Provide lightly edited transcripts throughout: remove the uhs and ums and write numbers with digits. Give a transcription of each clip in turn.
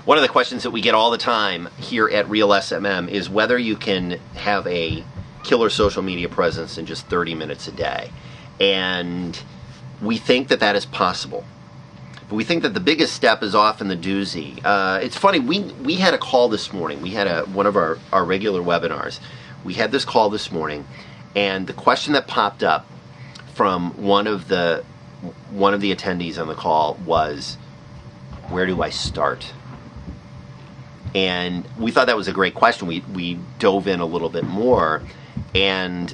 One of the questions that we get all the time here at Real SMM is whether you can have a killer social media presence in just 30 minutes a day. And we think that that is possible. But we think that the biggest step is often the doozy. It's funny, we had a call this morning. We had one of our regular webinars. We had this call this morning, and the question that popped up from one of the attendees on the call was, where do I start? And we thought that was a great question. We dove in a little bit more, and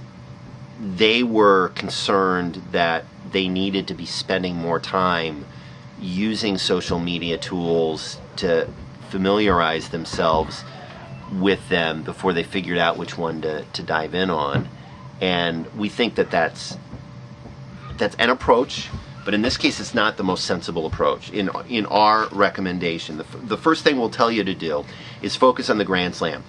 they were concerned that they needed to be spending more time using social media tools to familiarize themselves with them before they figured out which one to dive in on. And we think that that's an approach, but in this case it's not the most sensible approach. In our recommendation, the first thing we'll tell you to do is focus on the Grand Slam.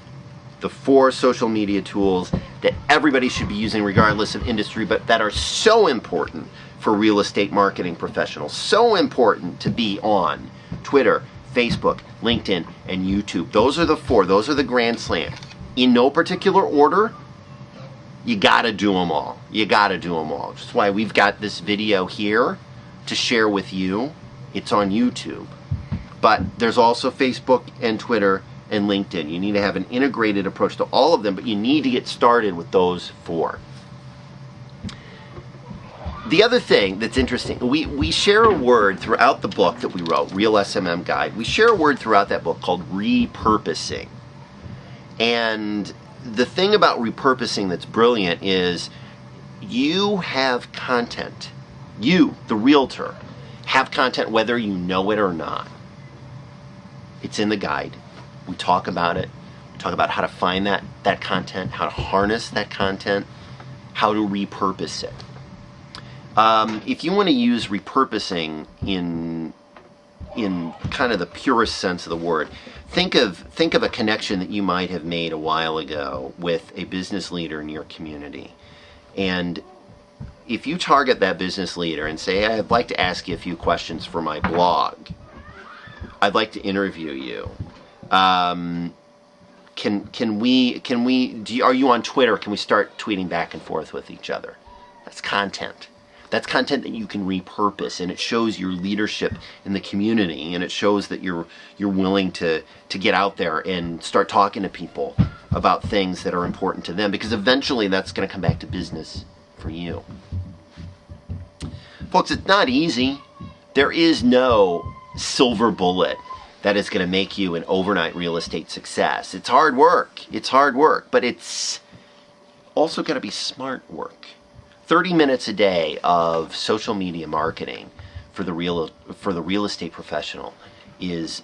The 4 social media tools that everybody should be using regardless of industry, but that are so important for real estate marketing professionals. So important to be on Twitter, Facebook, LinkedIn, and YouTube. Those are the 4. Those are the Grand Slam. In no particular order, you gotta do them all. You gotta do them all. That's why we've got this video here to share with you. It's on YouTube. But there's also Facebook and Twitter and LinkedIn. You need to have an integrated approach to all of them, but you need to get started with those 4. The other thing that's interesting, we share a word throughout the book that we wrote, Real SMM Guide. We share a word throughout that book called repurposing. And the thing about repurposing that's brilliant is you have content. You, the realtor, have content whether you know it or not. It's in the guide. We talk about it. We talk about how to find that content, how to harness that content, how to repurpose it. If you want to use repurposing in kind of the purest sense of the word, think of a connection that you might have made a while ago with a business leader in your community. And if you target that business leader and say, I'd like to ask you a few questions for my blog, I'd like to interview you. Are you on Twitter? Can we start tweeting back and forth with each other? That's content. That's content that you can repurpose, and it shows your leadership in the community, and it shows that you're willing to get out there and start talking to people about things that are important to them, because eventually that's going to come back to business for you. Folks, it's not easy. There is no silver bullet that is going to make you an overnight real estate success. It's hard work. It's hard work, but it's also got to be smart work. 30 minutes a day of social media marketing for the real estate professional is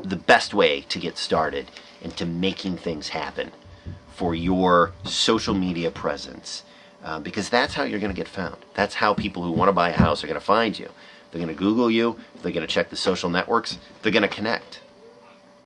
the best way to get started and to making things happen for your social media presence, because that's how you're going to get found. That's how people who want to buy a house are going to find you. They're going to Google you. They're going to check the social networks. They're going to connect.